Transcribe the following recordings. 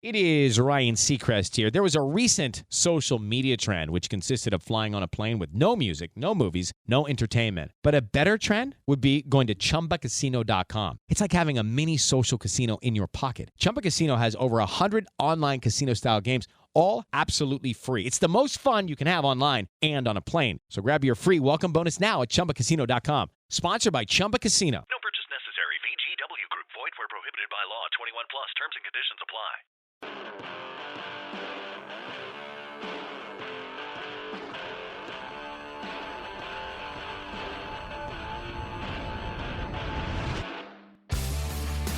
It is Ryan Seacrest here. There was a recent social media trend which consisted of flying on a plane with no music, no movies, no entertainment. But a better trend would be going to ChumbaCasino.com. It's like having a mini social casino in your pocket. Chumba Casino has over 100 online casino-style games, all absolutely free. It's the most fun you can have online and on a plane. So grab your free welcome bonus now at ChumbaCasino.com. Sponsored by Chumba Casino. No purchase necessary. VGW Group. Void where prohibited by law. 21 plus. Terms and conditions apply.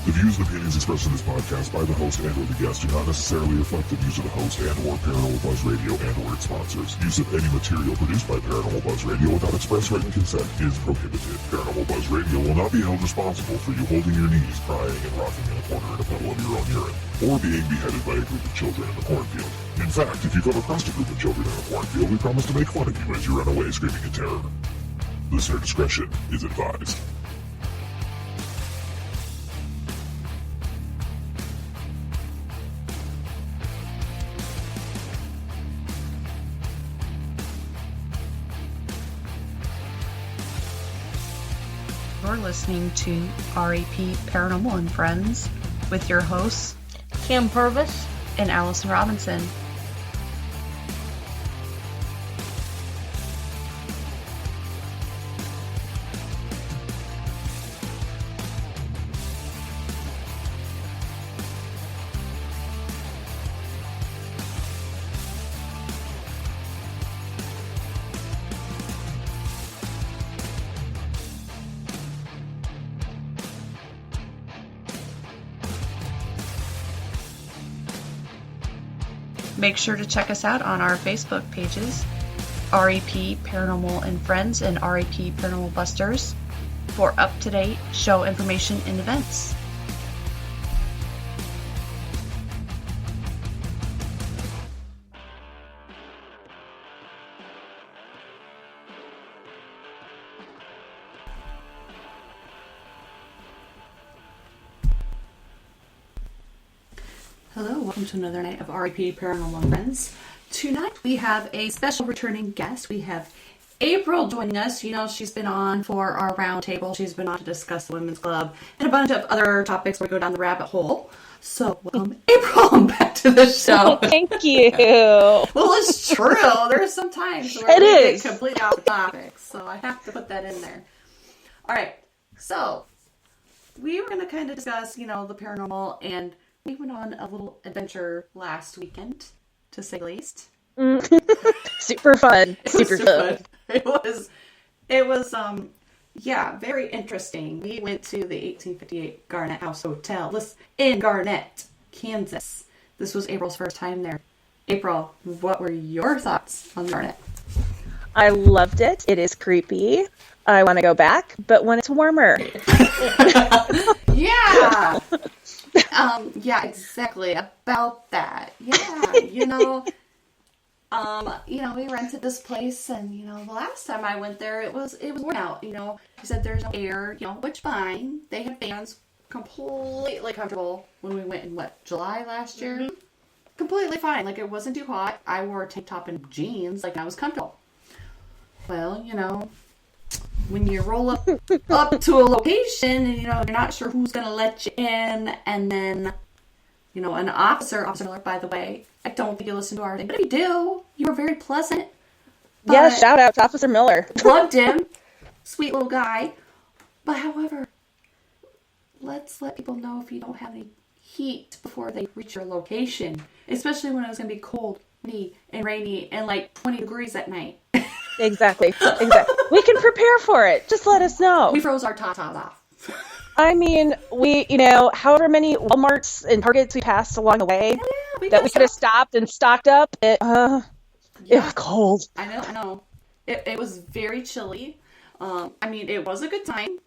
The views and opinions expressed in this podcast by the host and or the guest do not necessarily reflect the views of the host and or Paranormal Buzz Radio and or its sponsors. Use of any material produced by Paranormal Buzz Radio without express written consent is prohibited. Paranormal Buzz Radio will not be held responsible for you holding your knees, crying, and rocking in a corner in a puddle of your own urine, or being beheaded by a group of children in the cornfield. In fact, if you come across a group of children in a cornfield, we promise to make fun of you as you run away screaming in terror. Listener discretion is advised. You're listening to RAP Paranormal and Friends with your hosts, Kim Purvis and Allison Robinson. Make sure to check us out on our Facebook pages, RAP Paranormal and Friends and RAP Paranormal Busters, for up-to-date show information and events. Hello, welcome to another night of RAP Paranormal and Friends. Tonight we have a special returning guest. We have April joining us. You know, she's been on for our round table. She's been on to discuss the Women's Club and a bunch of other topics where we go down the rabbit hole. So, welcome, April, back to the show. Thank you. Well, it's true. There's some times where we get completely off the topic, so I have to put that in there. All right, so we were going to kind of discuss, you know, the paranormal, and we went on a little adventure last weekend, to say the least. Super fun. Super fun. It was, very interesting. We went to the 1858 Garnett House Hotel in Garnett, Kansas. This was April's first time there. April, what were your thoughts on Garnett? I loved it. It is creepy. I want to go back, but when it's warmer. Yeah. Yeah, exactly about that. Yeah, we rented this place, and the last time I went there, it was worn out. He said there's no air, which fine. They had fans, completely comfortable when we went in July last year. Mm-hmm. Completely fine. Like, it wasn't too hot. I wore a tank top and jeans, like I was comfortable. Well, when you roll up to a location and, you're not sure who's going to let you in, and then, an Officer Miller, by the way, I don't think you listen to our thing, but if you do, you were very pleasant. Yeah, shout out to Officer Miller. Loved him. Sweet little guy. But however, let's let people know if you don't have any heat before they reach your location, especially when it was going to be cold, windy, and rainy, and like 20 degrees at night. Exactly. We can prepare for it. Just let us know. We froze our tatas off. I mean, we, however many Walmarts and Targets we passed along the way that we could have stopped and stocked up. It was cold. I know. It was very chilly. It was a good time.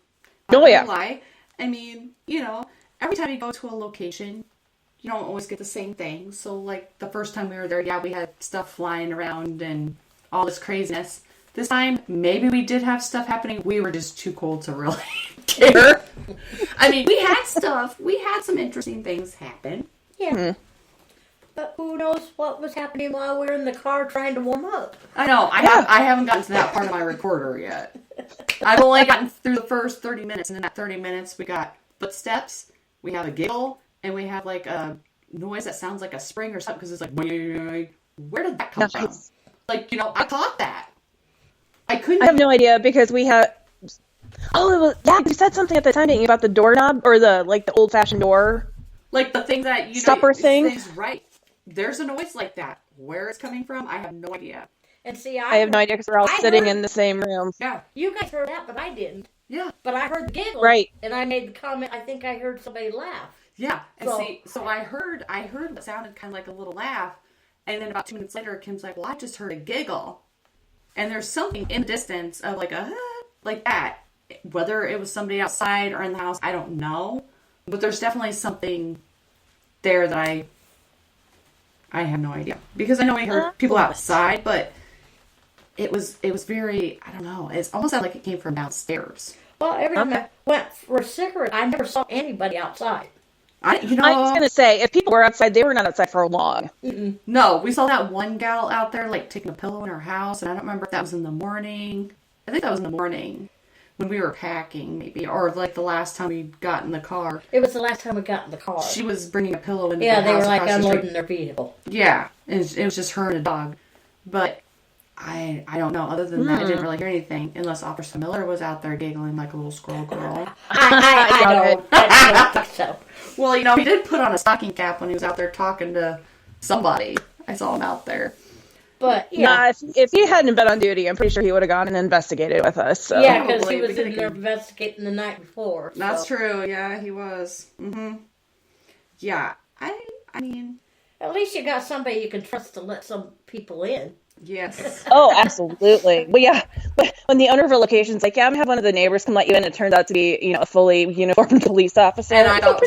Oh, yeah. Lie. Every time you go to a location, you don't always get the same thing. So, like, the first time we were there, we had stuff flying around and all this craziness. This time, maybe we did have stuff happening. We were just too cold to really care. We had stuff. We had some interesting things happen. Yeah. Mm-hmm. knows what was happening while we were in the car trying to warm up. I know. I haven't gotten to that part of my recorder yet. I've only gotten through the first 30 minutes, and in that 30 minutes, we got footsteps, we have a giggle, and we have like a noise that sounds like a spring or something, because it's like, where did that come from? Like, I caught that. I have no idea, because we had... Oh, it was, yeah, you said something at the time, didn't you, about the doorknob, or the old-fashioned door? Like the thing that stopper thing? Right. There's a noise like that. Where it's coming from, I have no idea. And see, I have no idea, because we're all sitting in the same room. Yeah. You guys heard that, but I didn't. Yeah. But I heard the giggle. Right. And I made the comment, I think I heard somebody laugh. Yeah. And so I heard what sounded kind of like a little laugh. And then about 2 minutes later, Kim's like, well, I just heard a giggle. And there's something in the distance of like that. Whether it was somebody outside or in the house, I don't know. But there's definitely something there that I have no idea. Because I know we heard people outside, but it was very, I don't know. It's almost like it came from downstairs. Well, every time I went for a cigarette, I never saw anybody outside. I was going to say, if people were outside, they were not outside for long. Mm-mm. No, we saw that one gal out there, like, taking a pillow in her house, and I don't remember if that was in the morning. I think that was in the morning when we were packing, maybe, or, like, the last time we got in the car. It was the last time we got in the car. She was bringing a pillow in the house. Yeah, they were, like, unloading their vehicle. Yeah, and it was just her and a dog. But I don't know. Other than that, I didn't really hear anything, unless Officer Miller was out there giggling like a little squirrel girl. I don't think so. Well, he did put on a stocking cap when he was out there talking to somebody. I saw him out there. But, yeah. If he hadn't been on duty, I'm pretty sure he would have gone and investigated with us. So. Yeah, because he was in there investigating the night before. So. That's true. Yeah, he was. Mm-hmm. Yeah. I mean... At least you got somebody you can trust to let some people in. Yes. Oh, absolutely. Well, yeah. But when the owner of a location's like, yeah, I'm going to have one of the neighbors come let you in, it turns out to be, a fully uniformed police officer. And I about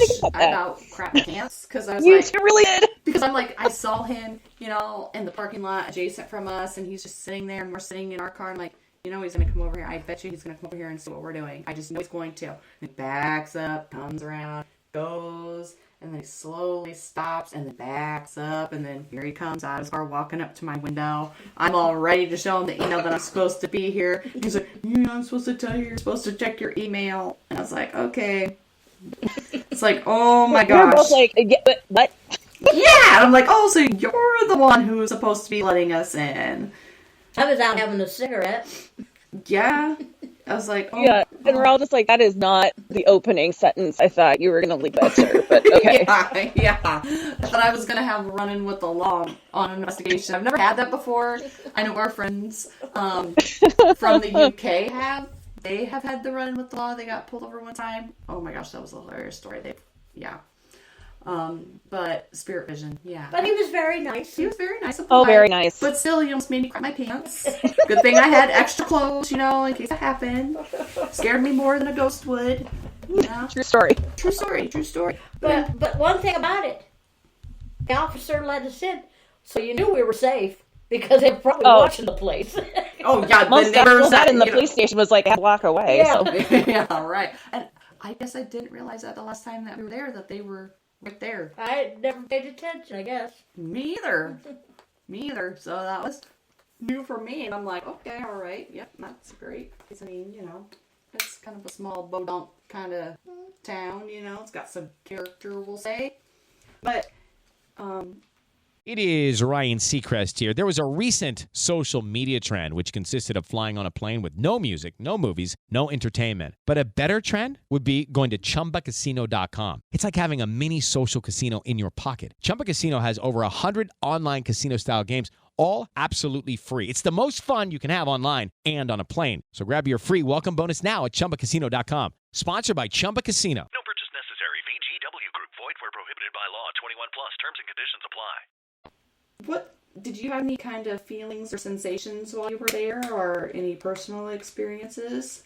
crap my pants, because I was you really did. Because I'm like, I saw him, in the parking lot adjacent from us, and he's just sitting there, and we're sitting in our car, and like, he's going to come over here. I bet you he's going to come over here and see what we're doing. I just know he's going to. And he backs up, comes around, goes, and then he slowly stops and then backs up, and then here he comes out of his car walking up to my window. I'm all ready to show him that, that I'm supposed to be here. He's like, I'm supposed to tell you you're supposed to check your email. And I was like, okay. It's like, oh my gosh. We're both like, what? Yeah! I'm like, oh, so you're the one who's supposed to be letting us in. I was out having a cigarette. Yeah. I was like, oh. Yeah, and we're all just like, that is not the opening sentence I thought you were going to leave that, sir, but okay. Yeah. I thought I was going to have a run-in with the law on an investigation. I've never had that before. I know our friends from the UK have. They have had the run-in with the law. They got pulled over one time. Oh my gosh, that was a hilarious story. Yeah. But Spirit Vision, yeah. But he was very nice. He was very nice. Oh, very nice. But still, he almost made me crap my pants. Good thing I had extra clothes, in case that happened. Scared me more than a ghost would. True story. True story. But one thing about it, the officer let us in, so you knew we were safe. Because they were probably watching the place. Oh, yeah. Most definitely that in the police station was like a block away. Yeah. So. Yeah, right. And I guess I didn't realize that the last time that we were there, that they were right there. I never paid attention, I guess. Me either. So that was new for me. And I'm like, okay, all right. Yep, that's great. Because, it's kind of a small bodunk kind of town, It's got some character, we'll say. But, It is Ryan Seacrest here. There was a recent social media trend which consisted of flying on a plane with no music, no movies, no entertainment. But a better trend would be going to ChumbaCasino.com. It's like having a mini social casino in your pocket. Chumba Casino has over 100 online casino-style games, all absolutely free. It's the most fun you can have online and on a plane. So grab your free welcome bonus now at ChumbaCasino.com. Sponsored by Chumba Casino. No purchase necessary. VGW Group. Void where prohibited by law. 21 plus. Terms and conditions apply. What did you have any kind of feelings or sensations while you were there, or any personal experiences?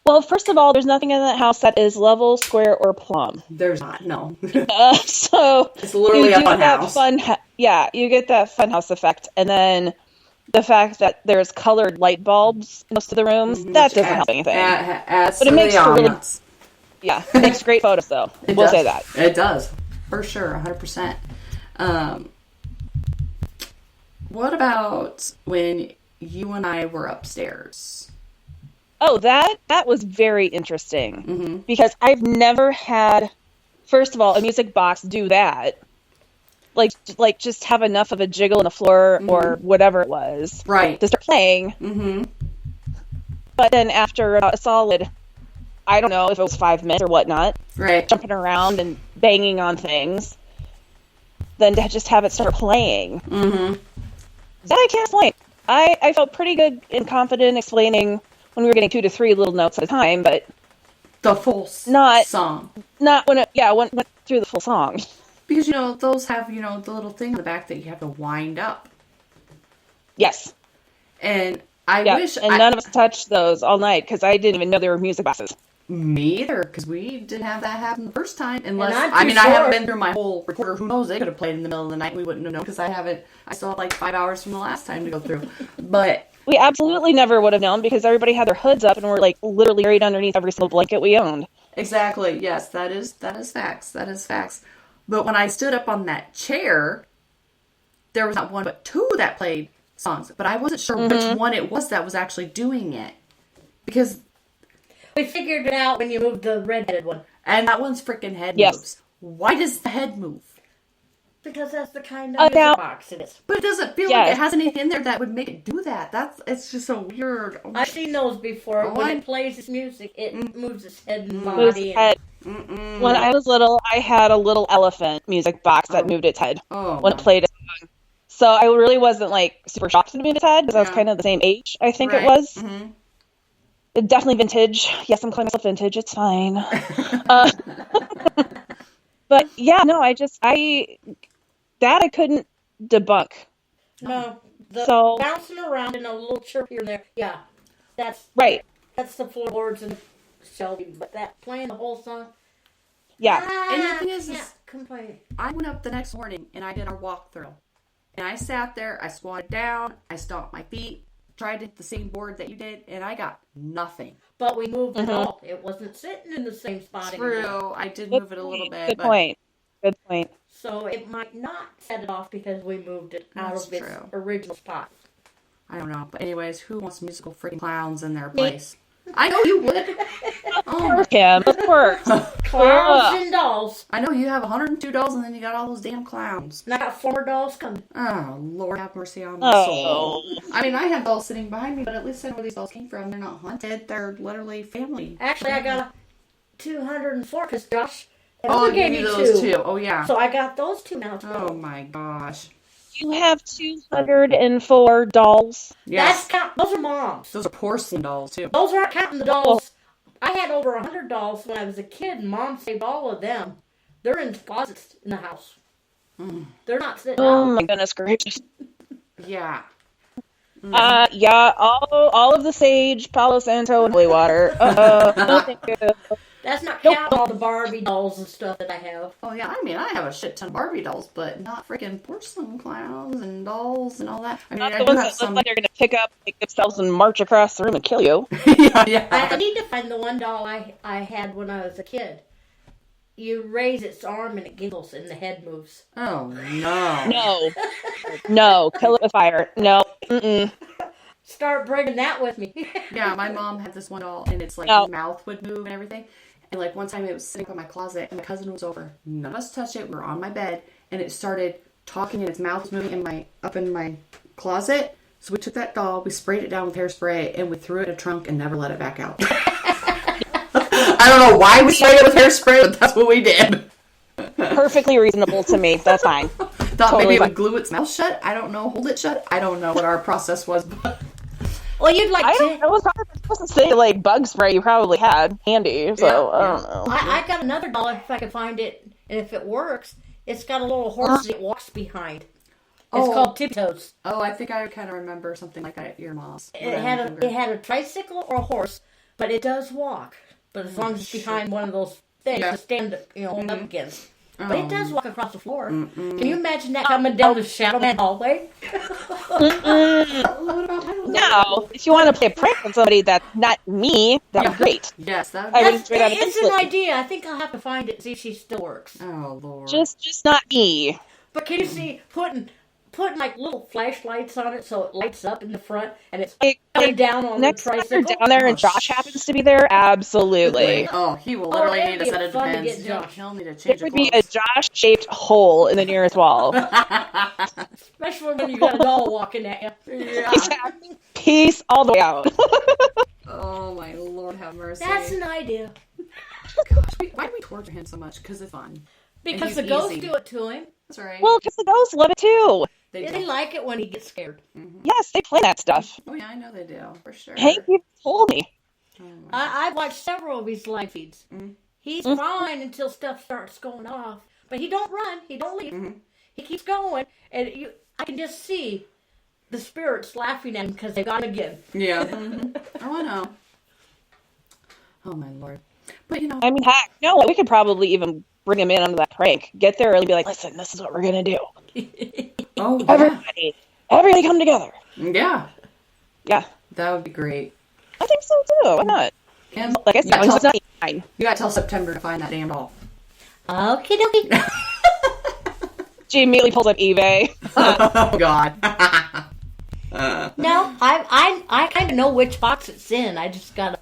Well, first of all, there's nothing in that house that is level, square, or plumb. There's not, no. So it's literally a fun house. You get that fun house effect, and then the fact that there's colored light bulbs in most of the rooms, that doesn't help anything. But it makes for it makes great photos, though. We'll say that. It does, for sure, 100%. What about when you and I were upstairs? Oh, that was very interesting. Mm-hmm. Because I've never had, first of all, a music box do that. Like just have enough of a jiggle on the floor or whatever it was. Right. To start playing. Mm-hmm. But then after a solid, I don't know if it was 5 minutes or whatnot, Right. jumping around and banging on things, then to just have it start playing. Mm-hmm. That I can't explain. I felt pretty good and confident explaining when we were getting 2 to 3 little notes at a time, but The full song. not when it went through the full song. Because, those have, the little thing in the back that you have to wind up. Yes. And I wish... And none of us touched those all night because I didn't even know there were music boxes. Me either, because we didn't have that happen the first time. Unless, I haven't been through my whole recorder. Who knows? They could have played in the middle of the night. We wouldn't have known because I still have like 5 hours from the last time to go through. But we absolutely never would have known because everybody had their hoods up and were like literally buried underneath every single blanket we owned. exactly, yes, that is facts. That is facts. But when I stood up on that chair, there was not one but 2 that played songs. But I wasn't sure which one it was that was actually doing it. Because... We figured it out when you moved the red-headed one. And that one's freaking head Yes. moves. Why does the head move? Because that's the kind of music box it is. But it doesn't feel like it has anything in there that would make it do that. It's just so weird. I've seen those before. Oh, when it plays its music, it moves its head and body. Moves its head. When I was little, I had a little elephant music box that moved its head when it played a song. So I really wasn't like super shocked that it moved its head because I was kind of the same age, I think it was. Mm-hmm. Definitely vintage. Yes, I'm calling myself vintage. It's fine. But yeah, no, I couldn't debunk. No, So bouncing around in a little chirp here and there. Yeah, that's right. That's the floorboards and Shelby. But that playing the whole song. Yeah. And the thing is, complain. I went up the next morning and I did our walkthrough. And I sat there, I squatted down, I stomped my feet, tried to hit the same board that you did, and I got nothing. But we moved it all. It wasn't sitting in the same spot anymore. True, I did move it a little bit. Good point. Good point. So it might not set it off because we moved it out of its original spot. I don't know. But anyways, who wants musical freaking clowns in their place? I know you would. Oh, Kim, of course. Clowns and dolls. I know you have 102 dolls and then you got all those damn clowns. And I got 4 dolls coming. Oh, Lord have mercy on my soul. I mean, I have dolls sitting behind me, but at least I know where these dolls came from. They're not haunted. They're literally family. Actually, I got 204 because Josh gave me those 2. two. Oh, yeah. So I got those 2 now. Oh, my gosh. You have 204 dolls. Yes. Those are Mom's. Those are porcelain dolls, too. Those aren't counting the dolls. I had over 100 dolls when I was a kid, and Mom saved all of them. They're in closets in the house. They're not sitting out. Oh my goodness gracious. Yeah. Yeah, all of the sage, Palo Santo, and holy water. No, thank you. That's not counting all the Barbie dolls and stuff that I have. Oh, yeah. I mean, I have a shit ton of Barbie dolls, but not freaking porcelain clowns and dolls and all that. I mean, Not I the do ones have that some. look like they're going to pick up themselves and march across the room and kill you. Yeah. I need to find the one doll I had when I was a kid. You raise its arm and it giggles and the head moves. Oh, no. No. No. Kill it with fire. No. Mm-mm. Start bringing that with me. Yeah, my mom had this one doll, and it's like the mouth would move and everything. And like one time it was sitting by my closet, and my cousin was over. None of us touched it. We were on my bed, and it started talking, and its mouth was moving up in my closet. So we took that doll, we sprayed it down with hairspray, and we threw it in a trunk and never let it back out. I don't know why we sprayed it with hairspray, but that's what we did. Perfectly reasonable to me. That's fine. Thought maybe it would glue its mouth shut. I don't know. Hold it shut. I don't know what our process was, but... Well, you'd like to... I was probably supposed to say, like, bug spray you probably had handy, so I don't know. I got another doll if I can find it, and if it works, it's got a little horse that it walks behind. It's called Tiptoes. Oh, I think I kind of remember something like that at your mom's. It had a tricycle or a horse, but it does walk. But as long as it's behind one of those things to stand, hold up against. But it does walk across the floor. Can you imagine that coming down the Shadow Man hallway? No, if you want to play a prank on somebody that's not me, that'd be great. Yes, it's an idea. I think I'll have to find it and see if she still works. Oh, Lord. Just not me. But can you see putting like little flashlights on it so it lights up in the front and it's coming down on next the time tricycle? you're down there and Josh happens to be there, absolutely. Oh, he will literally need a set of fun to depends. get Josh. He'll need to There change would be a Josh-shaped hole in the nearest wall. Especially when you got a doll walking at you. Yeah. Peace all the way out. Oh my Lord, have mercy. That's an idea. Gosh, why do we torture him so much? Because it's fun. Because And the he's ghosts easy. do it to him. That's right. Well, because the ghosts love it too. They like it when he gets scared. Yes, they play that stuff. Oh yeah, I know they do for sure. Hank even told me. I've watched several of his live feeds. He's fine until stuff starts going off. But he don't run. He don't leave. He keeps going. And I can just see the spirits laughing at him because they got him again. Yeah. Oh, I know. Oh my Lord. But you know. I mean, heck, no, we could probably even bring him in under that prank. Get there early, be like, listen, this is what we're going to do. Oh, yeah. Everybody come together. Yeah. Yeah. That would be great. I think so too. Why not? And Like I said, it's not fine. you got till September to find that damn doll. Okie dokie. She immediately pulls up eBay. Oh God. No, I kind of know which box it's in. I just gotta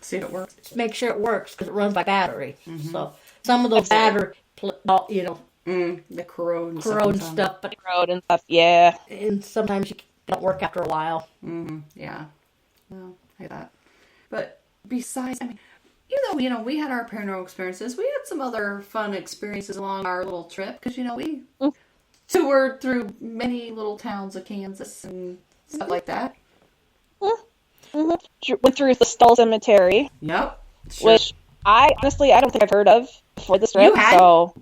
See if it works. make sure it works because it runs by battery. So some of those battery, The corrode and corrode and stuff, but Road and stuff. Yeah. and sometimes you don't work after a while. Yeah. Well, I get that. But besides, I mean, even though, we had our paranormal experiences, we had some other fun experiences along our little trip. Because, we toured through many little towns of Kansas and stuff like that. Went through the Skull Cemetery, Yep. Sure. which I don't think I've heard of before this trip. You hadn't? So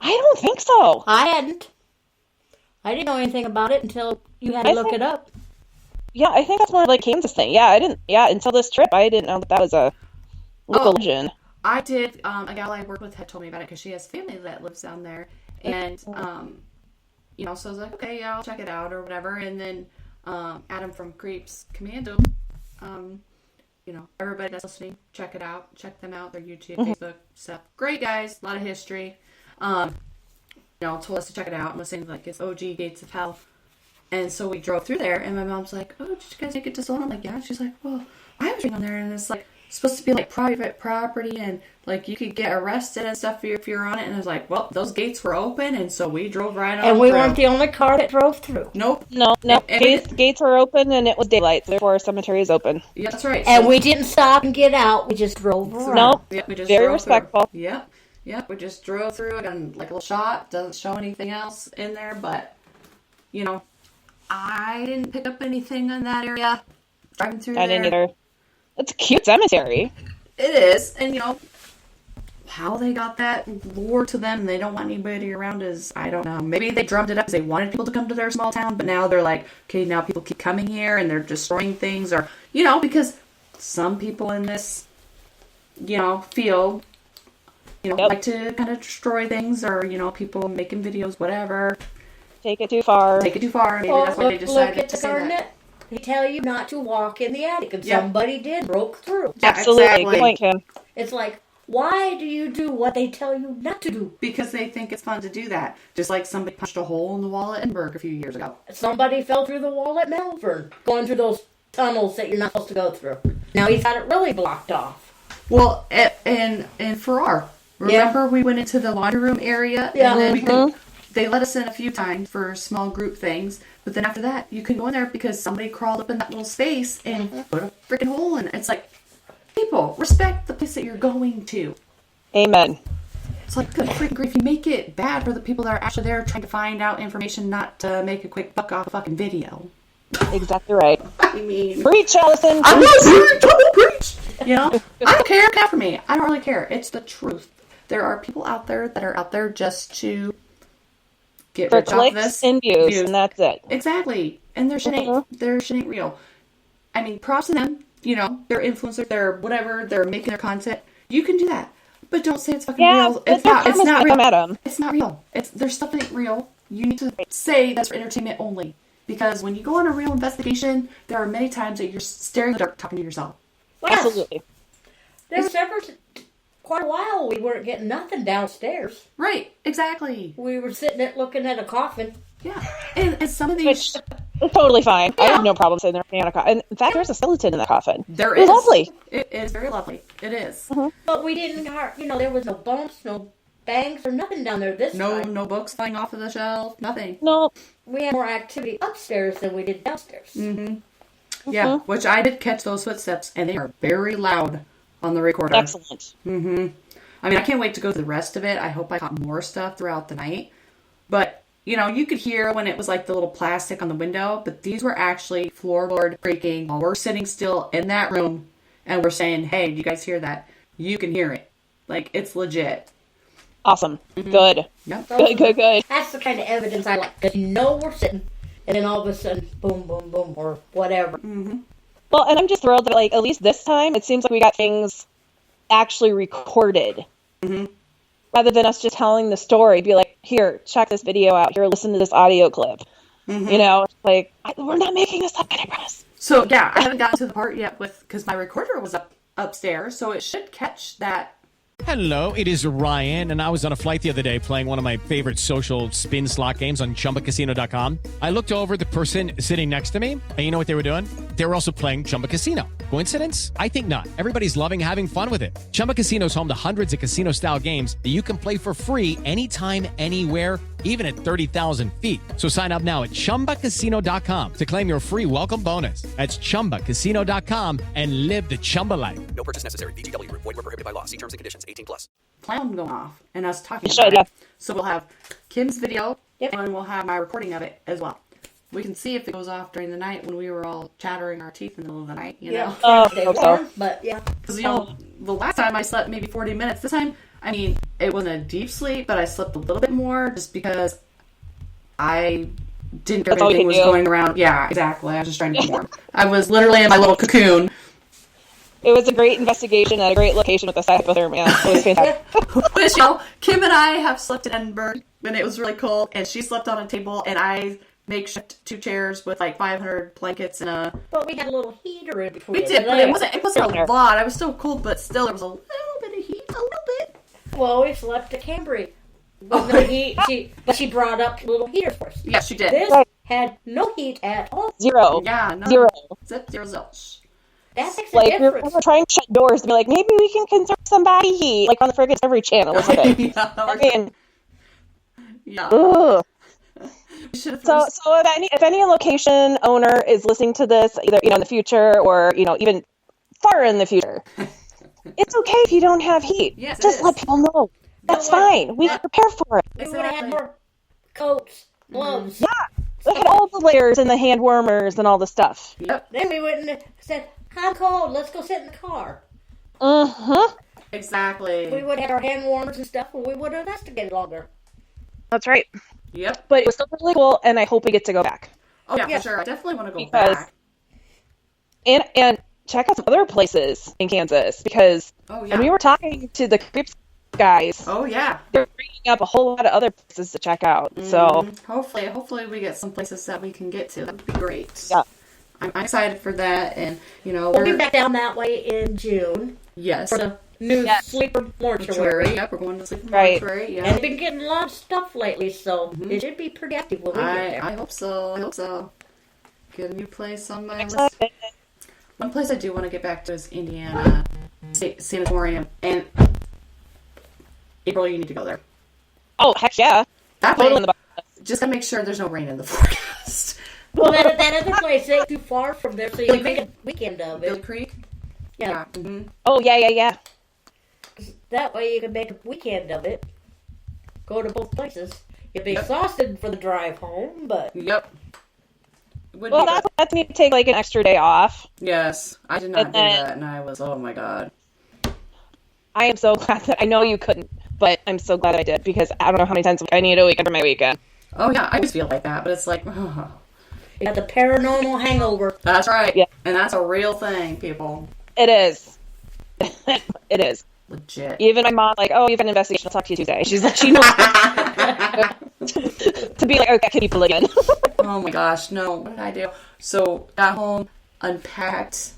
I don't think so. I hadn't. I didn't know anything about it until you had to look it up. Yeah, I think that's more like Kansas thing. Yeah, I didn't. Yeah, until this trip, I didn't know that was a local legend. I did. A gal I work with had told me about it because she has family that lives down there, and so I was like, okay, yeah, I'll check it out or whatever. And then Adam from Creeps Commando, everybody that's listening, check it out, check them out, their YouTube, Facebook stuff. Great guys, a lot of history. Told us to check it out. I'm saying like it's OG Gates of Hell. And so we drove through there, and my mom's like, "Oh, did you guys make it to Solon?" I'm like, "Yeah." She's like, "Well, I was reading on there, and it's like supposed to be like private property, and like you could get arrested and stuff if you're on it." And I was like, "Well, those gates were open, and so we drove right on." And we through. weren't the only car that drove through. Nope. No. Gates were open, and it was daylight. Therefore, cemetery is open. Yeah, that's right. And So- we didn't stop and get out. We just drove around. No. Yep, we just Very drove respectful. Through. Yep. We just drove through. I got like a little shot. Doesn't show anything else in there, but I didn't pick up anything in that area. Driving through I there. didn't either. It's a cute cemetery. It is, and how they got that lore to them, and they don't want anybody around is, I don't know. Maybe they drummed it up because they wanted people to come to their small town, but now they're like, okay, now people keep coming here and they're destroying things, or, because some people in this, field, like to kind of destroy things, or, people making videos, whatever. Take it too far. Take it too far. Maybe that's why they decided look at to the say Garnett. that. They tell you not to walk in the attic, and Yeah. somebody did, broke through. Yeah, Absolutely. exactly. Good point, Kim. It's like, why do you do what they tell you not to do? Because they think it's fun to do that. Just like somebody punched a hole in the wall at Edinburgh a few years ago. Somebody fell through the wall at Melbourne, going through those tunnels that you're not supposed to go through. Now he's got it really blocked off. Well, and Farrar. Remember we went into the laundry room area? Yeah. And then we could, they let us in a few times for small group things. But then after that, you couldn't go in there because somebody crawled up in that little space and put a freaking hole in it. It's like, people, respect the place that you're going to. Amen. It's like, good freaking grief. You make it bad for the people that are actually there trying to find out information, not to make a quick buck off a fucking video. Exactly right. I mean... Preach, Allison. I'm not saying double preach. I don't care. Count for me. I don't really care. It's the truth. There are people out there that are out there just to get For rich off clicks this. and views, and that's it. Exactly. And their shit ain't real. I mean, props to them. They're influencers. They're whatever. They're making their content. You can do that, but don't say it's fucking real. It's not. It's not real. At 'em. It's not real. There's stuff that ain't real. You need to say that's for entertainment only. Because when you go on a real investigation, there are many times that you're staring in the dark talking to yourself. Well, Absolutely. There's quite a while we weren't getting nothing downstairs. Right, exactly. We were sitting there looking at a coffin. Yeah, and some of these... Which, totally fine. Yeah. I have no problem sitting there looking at a coffin. And in fact, there's a skeleton in the coffin. There is. It's lovely. It is very lovely. It is. Mm-hmm. But we didn't, there was no bumps, no bangs, or nothing down there this time. No books flying off of the shelf, nothing. No. We had more activity upstairs than we did downstairs. Mm-hmm. Yeah, which I did catch those footsteps, and they are very loud on the recorder. Excellent. Mm-hmm. I mean, I can't wait to go to the rest of it. I hope I caught more stuff throughout the night. But, you could hear when it was like the little plastic on the window, but these were actually floorboard creaking while we're sitting still in that room, and we're saying, hey, do you guys hear that? You can hear it. Like, it's legit. Awesome. Mm-hmm. Good. Yep. Good. That's the kind of evidence I like. Because we're sitting, and then all of a sudden, boom, boom, boom, or whatever. Mm-hmm. Well, and I'm just thrilled that, like, at least this time, it seems like we got things actually recorded. Mm-hmm. Rather than us just telling the story, be like, here, check this video out. Here, listen to this audio clip. Mm-hmm. Like, we're not making this up, I promise. So, yeah, I haven't gotten to the part yet because my recorder was upstairs, so it should catch that. Hello, it is Ryan, and I was on a flight the other day playing one of my favorite social spin slot games on ChumbaCasino.com. I looked over at the person sitting next to me, and you know what they were doing? They were also playing Chumba Casino. Coincidence? I think not. Everybody's loving having fun with it. Chumba Casino is home to hundreds of casino-style games that you can play for free anytime, anywhere, even at 30,000 feet. So sign up now at ChumbaCasino.com to claim your free welcome bonus. That's ChumbaCasino.com and live the Chumba life. No purchase necessary. VGW. Void were prohibited by law. See terms and conditions. 18+. Clown going off and us talking about it. So we'll have Kim's video and we'll have my recording of it as well. We can see if it goes off during the night when we were all chattering our teeth in the middle of the night, know? But yeah. Because, the last time I slept maybe 40 minutes. This time, I mean, it wasn't a deep sleep, but I slept a little bit more just because I didn't care if anything was going around. Yeah, exactly. I was just trying to be warm. I was literally in my little cocoon. It was a great investigation at a great location with a hypothermia. It was fantastic. Which, Kim and I have slept in Edinburgh when it was really cold, and she slept on a table, and I makeshift 2 chairs with like 500 blankets and a... But we had a little heater in between. We did, but it wasn't a lot. I was still cold, but still there was a little bit of heat. A little bit. Well, we slept at Cambry. With no heat. But she brought up little heaters for us. Yeah, she did. This had no heat at all. Zero. Yeah, no. Zero. Zero zilch. That makes a difference. We're trying to shut doors to be like, maybe we can conserve some body heat, like on the friggin' Discovery Channel or something. Yeah. Ugh. So if any location owner is listening to this, either in the future or even far in the future, it's okay if you don't have heat. Yes, just let people know. That's fine. We can prepare for it. We would have had more coats, gloves. Yeah, look at all the layers and the hand warmers and all the stuff. Yep. Then we wouldn't have said, "I'm cold. Let's go sit in the car." Exactly. We would have our hand warmers and stuff, and we would have investigated longer. That's right. Yep. But it was still really cool, and I hope we get to go back. Oh, yeah, for sure. I definitely want to go back. And check out some other places in Kansas, because when we were talking to the Creeps guys, they're bringing up a whole lot of other places to check out. So hopefully we get some places that we can get to. That would be great. Yeah. I'm excited for that, and, we'll be back down that way in June. Yes. For the new Sleeper Mortuary. Yep, we're going to Sleeper Mortuary. Yeah. And we've been getting a lot of stuff lately, so it should be pretty active when we get there. I hope so. Get a new place on my list. One place I do want to get back to is Indiana Sanatorium, and April, you need to go there. Oh, heck yeah. That way, just to make sure there's no rain in the forecast. Well, that other place ain't too far from there, so you can make a weekend of it. Bill Creek? Yeah. Mm-hmm. Oh, yeah. That way you can make a weekend of it. Go to both places. You'll be exhausted for the drive home, but... Yep. Well, that's me to take like an extra day off. Yes. I did not do that, and I was, oh my god. I am so glad that I know you couldn't, but I'm so glad I did, because I don't know how many times I need a weekend for my weekend. Oh, yeah. I just feel like that, but it's like... Oh. You got the paranormal hangover. That's right. Yeah. And that's a real thing, people. It is. It is. Legit. Even my mom, like, oh, you have an investigation. I'll talk to you Tuesday. She's like, she knows. To be like, okay, can you pull it again? Oh my gosh, no. What did I do? So, got home, unpacked.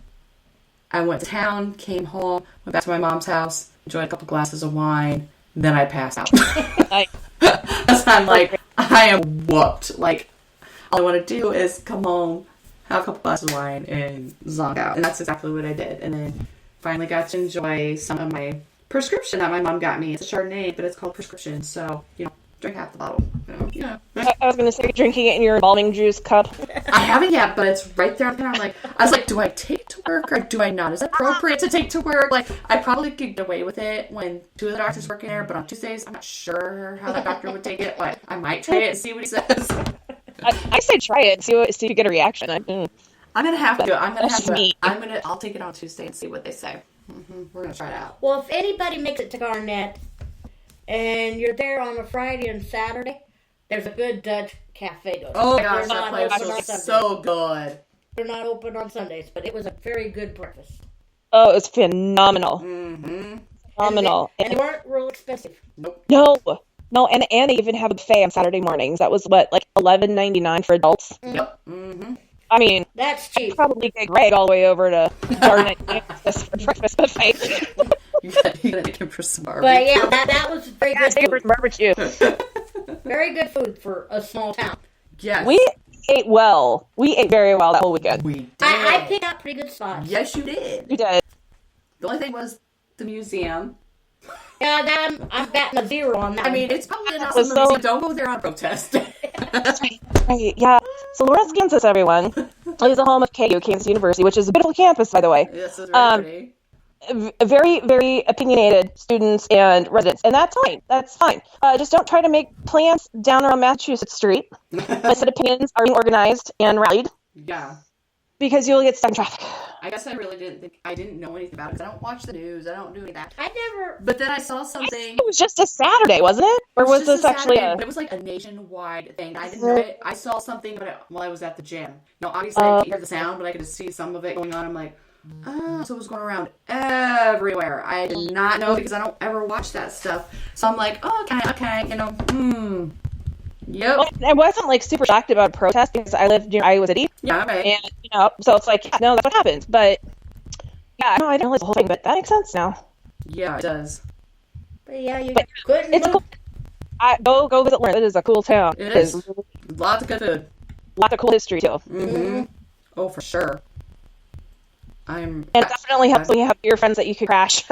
I went to town, came home, went back to my mom's house, enjoyed a couple glasses of wine, then I pass out. Because I'm like, I am whooped. Like, all I want to do is come home, have a couple glasses of wine, and zonk out. And that's exactly what I did. And then finally got to enjoy some of my prescription that my mom got me. It's a Chardonnay, but it's called prescription. So, drink half the bottle. I was going to say, drinking it in your embalming juice cup. I haven't yet, but it's right there. I was like, do I take it to work or do I not? Is it appropriate to take to work? Like, I probably could get away with it when 2 of the doctors working there, but on Tuesdays, I'm not sure how that doctor would take it, but I might try it and see what he says. I say try it and see if you get a reaction. I'm going to have to do it. I'll take it on Tuesday and see what they say. We're going to try it out. Well, if anybody makes it to Garnett and you're there on a Friday and Saturday, there's a good Dutch cafe. Oh my gosh, that place was so good. They're not open on Sundays, but it was a very good breakfast. Oh, it was phenomenal. Phenomenal. And they weren't real expensive. Nope. No, and they even have a buffet on Saturday mornings. That was what, like $11.99 for adults? Yep. I mean, that's cheap. Probably get Greg all the way over to Garnett, Kansas for breakfast buffet. You gotta take him for some barbecue. But yeah, that was very good food. For some barbecue. Very good food for a small town. Yes. We ate well. We ate very well that whole weekend. We did. I picked out pretty good spots. Yes, you did. You did. The only thing was the museum. Yeah, I'm batting a 0 on that. I mean, it's probably not something museum. Don't go there on protest. Right, yeah. So Lawrence, Kansas, everyone, is the home of KU, Kansas University, which is a beautiful campus, by the way. Yes, it's very pretty. Very, very opinionated students and residents, and that's fine. That's fine. Just don't try to make plans down around Massachusetts Street. My set opinions are being organized and rallied. Yeah. Because you'll get stuck in traffic. I guess I really didn't know anything about it. I don't watch the news. I don't do any of that. I never. But then I saw something. It was just a Saturday, wasn't it? Or was this actually It was like a nationwide thing. I didn't know it. I saw something while I was at the gym. Now, obviously, I could hear the sound, but I could just see some of it going on. I'm like, oh, so it was going around everywhere. I did not know because I don't ever watch that stuff. So I'm like, oh, okay, Yep. Well, I wasn't like super shocked about a protest because I lived near Iowa City. Yeah, right. And so it's like, yeah, no, that's what happens. But yeah, no, I didn't realize the whole thing, but that makes sense now. Yeah, it does. But yeah, it's cool. Go visit Lawrence. It is a cool town. It is. Lots of good food. Lots of cool history too. Mm-hmm. Oh, for sure. And definitely helps when you have your friends that you can crash.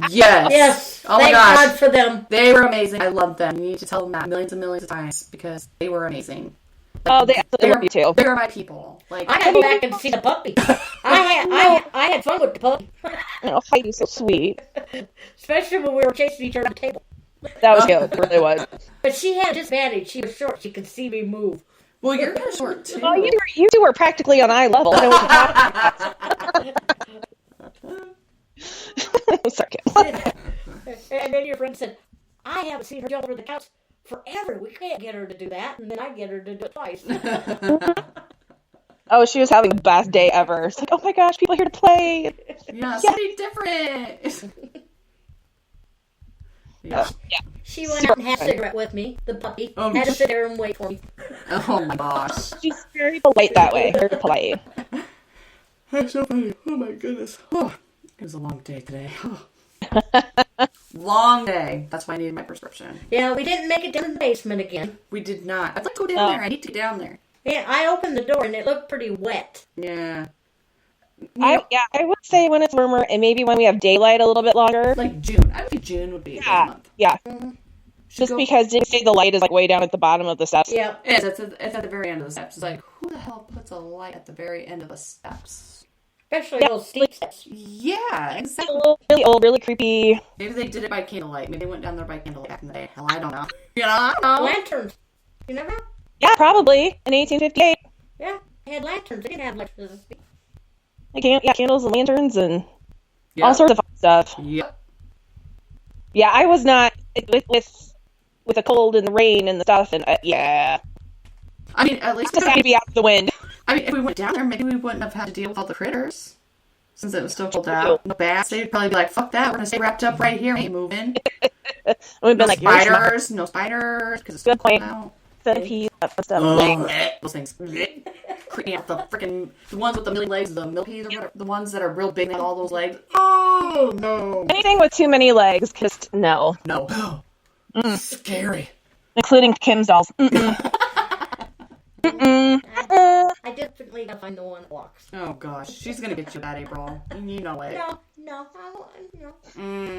Yes. Oh my gosh. Thank God for them. They were amazing. I love them. You need to tell them that millions and millions of times because they were amazing. Oh, they absolutely love you too. They were my people. Like I gotta go back and see the puppy. I had fun with the puppy. Oh, Heidi's so sweet. Especially when we were chasing each other at the table. That was good. It really was. But she had a disadvantage. She was short. She could see me move. Well, you're kind of short too. Oh, you two were practically on eye level. I know what you're talking about. Sorry. And then your friend said, I haven't seen her jump over the couch forever. We can't get her to do that. And then I get her to do it twice. Oh, she was having the best day ever. It's like, oh my gosh, people are here to play. Yeah, something different. Yeah. She went out and had a cigarette with me, the puppy. Had to sit there and wait for me. Oh my gosh. She's very polite that way. Very polite. That's so funny. Oh my goodness. Oh, it was a long day today. Oh. Long day. That's why I needed my prescription. Yeah, we didn't make it down in the basement again. We did not. I'd like to go down there. I need to get down there. Yeah, I opened the door and it looked pretty wet. Yeah. I would say when it's warmer and maybe when we have daylight a little bit longer. Like June. I think June would be a good month. Yeah. Mm-hmm. Just because did you say the light is like way down at the bottom of the steps? Yeah. It is. It's at the very end of the steps. It's like, who the hell puts a light at the very end of the steps? Especially those steep steps. Yeah, exactly. Really old, really creepy. Maybe they did it by candlelight. Maybe they went down there by candlelight back in the day. Hell, I don't know. I don't know. Lanterns. You never know? Yeah, probably. In 1858. Yeah, they had lanterns. They didn't have electricity. Candles and lanterns and all sorts of fun stuff. Yep. Yeah, I was not with the cold and the rain and the stuff, and yeah. I mean, at least just had to be out of the wind. I mean, if we went down there, maybe we wouldn't have had to deal with all the critters, since it was still cold out. No bats. They'd probably be like, "Fuck that! We're gonna stay wrapped up right here. We ain't moving." We've been like spiders, no spiders, because it's good point. Out. Centipedes, that stuff. Those things. Creeping out the ones with the million legs, the millipedes, or whatever, the ones that are real big and all those legs. Oh, no. Anything with too many legs, just no. No. Scary. Including Kim's dolls. I definitely gotta find the one that walks. Oh gosh, she's gonna get you that, April. You know it. No,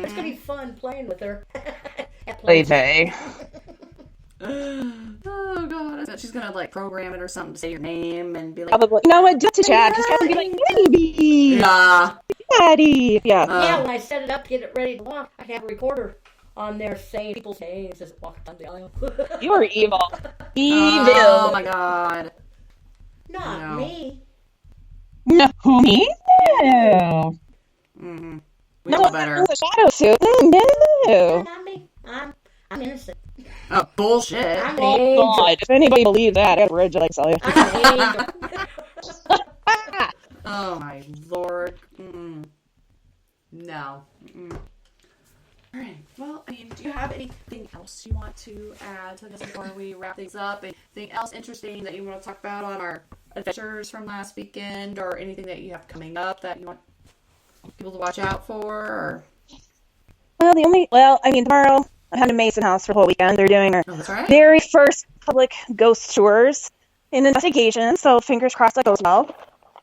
it's gonna be fun playing with her. Baby. Oh god, she's gonna like program it or something to say your name and be like, Probably. You know what? Just to chat. Just gonna be like, baby. yeah, Daddy. Yeah. Yeah, when I set it up to get it ready to walk, I have a recorder on there saying people's names as it walks down the aisle. You are evil. Evil. Oh my god. Not me. No, me? No. Mm-hmm. We No, know better. the shadow suit. No. Not me. I'm innocent. Oh, bullshit. I'm an angel. God, if anybody believes that, I got a ridge like Sally. I'm an angel. Oh my lord. Mm-mm. No. Mm-mm. All right. Well, I mean, do you have anything else you want to add to this before we wrap things up? Anything else interesting that you want to talk about on our adventures from last weekend, or anything that you have coming up that you want people to watch out for? Or... Well, tomorrow I'm heading to Mason House for the whole weekend. They're doing their very first public ghost tours in investigation, so fingers crossed that goes well.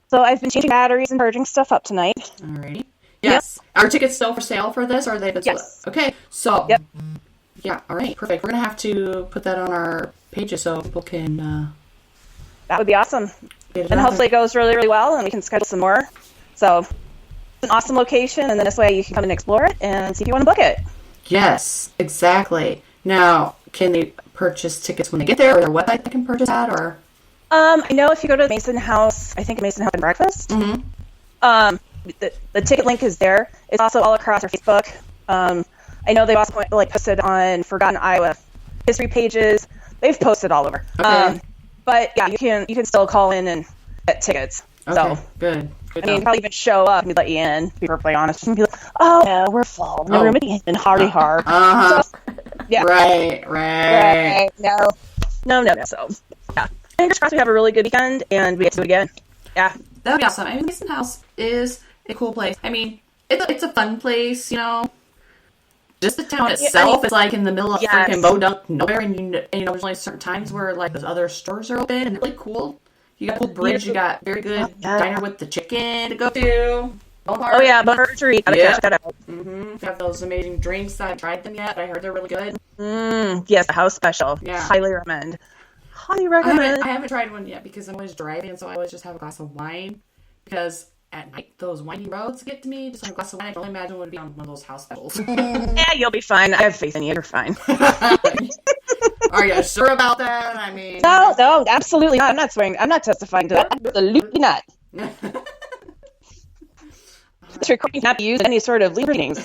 So I've been changing batteries and purging stuff up tonight. Alrighty. Yes. Yep. Are tickets still for sale for this, or are they been sold? Yes. Okay. So. Yep. Yeah. All right. Perfect. We're gonna have to put that on our pages so people can. That would be awesome. And hopefully it goes really, really well, and we can schedule some more. So it's an awesome location, and then this way you can come and explore it and see if you want to book it. Yes. Exactly. Now, can they purchase tickets when they get there, or their website they can purchase at, or? I know if you go to Mason House, I think Mason House and Breakfast. Mm-hmm. The ticket link is there. It's also all across our Facebook. I know they've also posted on Forgotten Iowa history pages. They've posted all over. Okay. But yeah, you can still call in and get tickets. Okay. So Good. Probably even show up and let you in. To be perfectly honest, and be like, "Oh yeah, we're full. No room in Hardy Har." So, yeah. Right. No. So yeah, fingers crossed we have a really good weekend and we get to do it again. Yeah. That would be awesome. I mean, Mason House is a cool place. I mean, it's a fun place, you know. Just the town itself is like in the middle of freaking Bodunk nowhere, and there's only certain times where like those other stores are open, and they're really cool. You got a cool bridge. You got very good diner with the chicken to go to. Oh yeah, Burgery. Gotta check that out. Mm-hmm. They have those amazing drinks. I haven't tried them yet, but I heard they're really good. Yes, the house special. Yeah. Highly recommend. I haven't tried one yet because I'm always driving, so I always just have a glass of wine. Because at night, those windy roads get to me. Just like a glass of wine, I can only imagine what would be on one of those house specials. Yeah, you'll be fine. I have faith in you. You're fine. Are you sure about that? I mean... No, absolutely not. I'm not swearing. I'm not testifying to that. Absolutely not. This recording cannot be used in any sort of legal readings.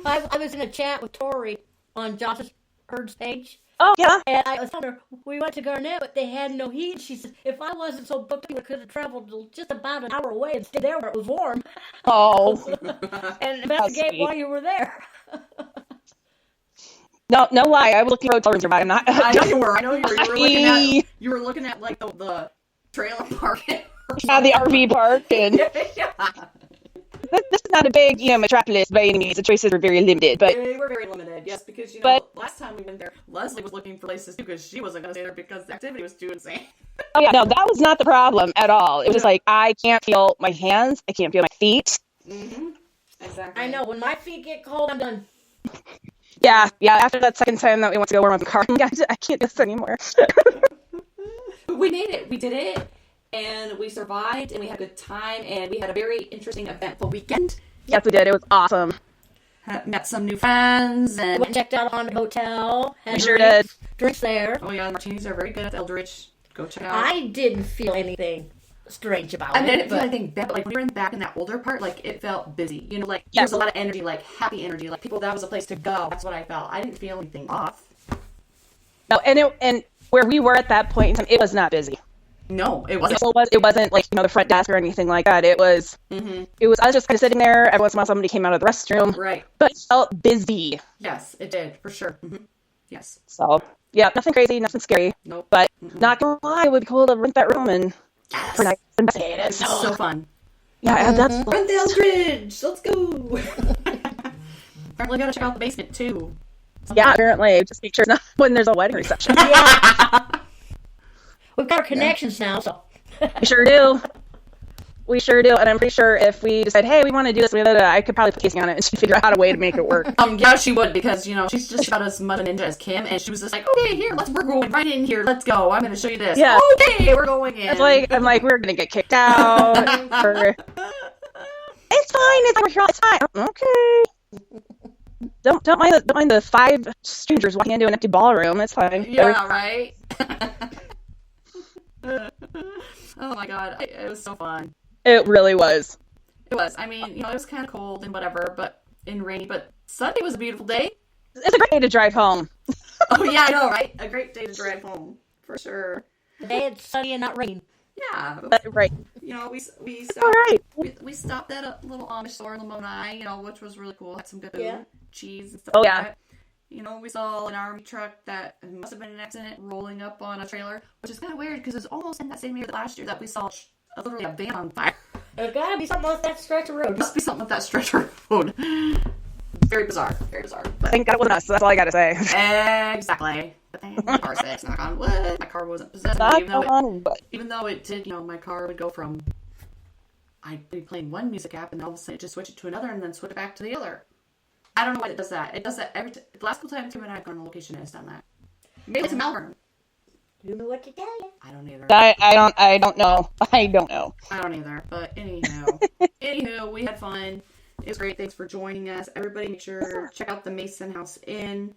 I was in a chat with Tori on Josh's Herd's page. Oh, yeah. And I was telling her, we went to Garnett, but they had no heat. She said, if I wasn't so booked, we could have traveled just about an hour away and stayed there where it was warm. Oh. And investigate while you were there. No lie. I was looking at road I'm not. I know you were. You were looking at like the trailer park. Yeah, the RV park. And this is not a big, metropolis by any means. The choices are very limited, but they were very limited. Yes, because last time we went there, Leslie was looking for places too because she wasn't going to stay there because the activity was too insane. Oh yeah, no, that was not the problem at all. It was like I can't feel my hands, I can't feel my feet. Mm-hmm. Exactly. I know when my feet get cold, I'm done. Yeah. After that second time that we went to go warm up the car, I can't do this anymore. We made it. We did it. And we survived, and we had a good time, and we had a very interesting, eventful weekend. Yes, we did. It was awesome. Met some new friends, and went and checked out on the hotel. We sure did. Drinks there. Oh yeah, the martinis are very good at Eldridge. Go check out. I didn't feel anything strange about it. I didn't feel anything bad, but like when we were back in that older part, like it felt busy. There was a lot of energy, like happy energy, like people. That was a place to go. That's what I felt. I didn't feel anything off. No, and where we were at that point in time, it was not busy. No, it wasn't. It wasn't like the front desk or anything like that. It was. Mm-hmm. It was. I was just kind of sitting there. Every once in a while, somebody came out of the restroom. Right. But it felt busy. Yes, it did for sure. Mm-hmm. Yes. So yeah, nothing crazy, nothing scary. Nope. But not gonna lie, it would be cool to rent that room and yes. for nights. investigate it. So fun. Yeah, that's Run the Eldridge. Let's go. Apparently, gotta check out the basement too. Yeah, apparently, just make sure it's not when there's a wedding reception. Yeah. We've got our connections now, so. We sure do. We sure do, and I'm pretty sure if we decide, hey, we want to do this, I could probably put Casey on it, and she'd figure out a way to make it work. Yeah, she would, because, she's just about as much a ninja as Kim, and she was just like, okay, here, we're going right in here, let's go, I'm going to show you this. Yeah. Okay, we're going in. I'm like, we're going to get kicked out. It's fine, it's fine. Okay. Don't mind the 5 strangers walking into an empty ballroom, it's fine. Yeah, right? Oh my god, it was so fun. It really was. It was. I mean, it was kind of cold and whatever, and rainy, but Sunday was a beautiful day. It's a great day to drive home. Oh, yeah, I know, right? A great day to drive home, for sure. Today it's sunny and not rain. Yeah. Right. We stopped, all right. we stopped at a little Amish store in Lamoni, which was really cool. Had some good food, Yeah. cheese and stuff Oh, like yeah. that. We saw an army truck that must have been an accident rolling up on a trailer, which is kind of weird because it was almost in that same year last year that we saw literally a van on fire. There's gotta be something with that stretch of road. Must be something with that stretch of road. Very bizarre. Very bizarre. But Thank God it wasn't us. That's all I gotta say. exactly. But thank my car says, knock on wood. My car wasn't possessed. Even though it did, my car would go from I'd be playing one music app and all of a sudden it just switch it to another and then switch it back to the other. I don't know why it does that. It does that every the last couple times Tim and I have gone on location it has done that. Maybe it's a Malvern. You know what to tell you. I don't either. I don't know. I don't know. I don't either. But anywho, we had fun. It was great. Thanks for joining us. Everybody make sure check out the Mason House Inn.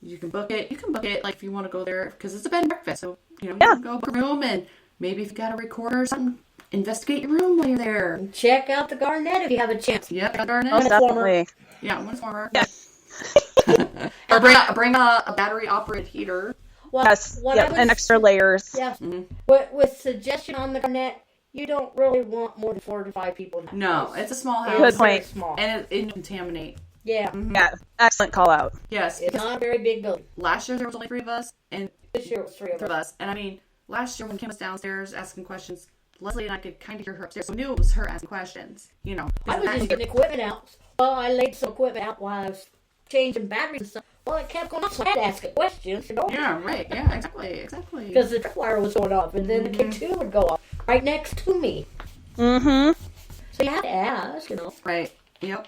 You can book it. You can book it like if you want to go there because it's a bed and breakfast. So, you can go book a room and maybe if you got a recorder or something, investigate your room while you're there. And check out the Garnett if you have a chance. Yep, Garnett. Oh, definitely. Yeah, one former. Yeah. Or bring a battery operated heater. Well, Yes. And extra layers. Yeah. Mm-hmm. With suggestion on the Garnett, you don't really want more than 4 to 5 people. No, it's a small house. Good point. Small. And it contaminate. Yeah. Mm-hmm. Yeah. Excellent call out. Yes. It's not a very big building. Last year there was only 3 of us, and this year it was 3 of us. And I mean, last year when Kim was downstairs asking questions, Leslie and I could kind of hear her upstairs, so we knew it was her asking questions. I was just getting equipment out. Well, I laid some equipment out while I was changing batteries and stuff. Well, it kept going off, so I had to ask it questions. Yeah, right. Yeah, exactly. Because the tripwire was going off, and then the K2 would go off right next to me. Mm-hmm. So you had to ask, Right. Yep.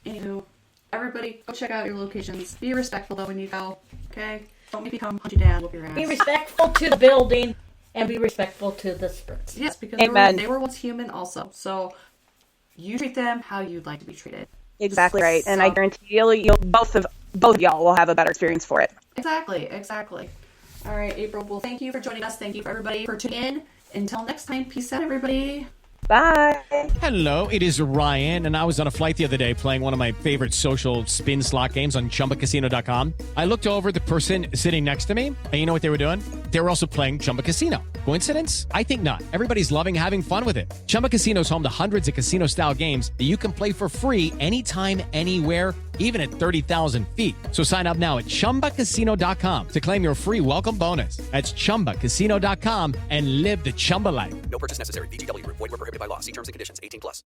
Anywho, everybody, go check out your locations. Be respectful, though, when you go. Okay? Don't become hunt you down, whoop your ass. Be respectful to the building, and be respectful to the spirits. Yes, because they were once human also. So, you treat them how you'd like to be treated. Exactly right. And I guarantee you'll both of y'all will have a better experience for it. Exactly. All right, April. Well, thank you for joining us. Thank you for everybody for tuning in. Until next time, peace out, everybody. Bye. Hello, it is Ryan, and I was on a flight the other day playing one of my favorite social spin slot games on ChumbaCasino.com. I looked over at the person sitting next to me, and you know what they were doing? They were also playing Chumba Casino. Coincidence? I think not. Everybody's loving having fun with it. Chumba Casino is home to hundreds of casino-style games that you can play for free anytime, anywhere, even at 30,000 feet. So sign up now at ChumbaCasino.com to claim your free welcome bonus. That's ChumbaCasino.com and live the Chumba life. No purchase necessary. VGW. Void where prohibited by law. See terms and conditions. 18+.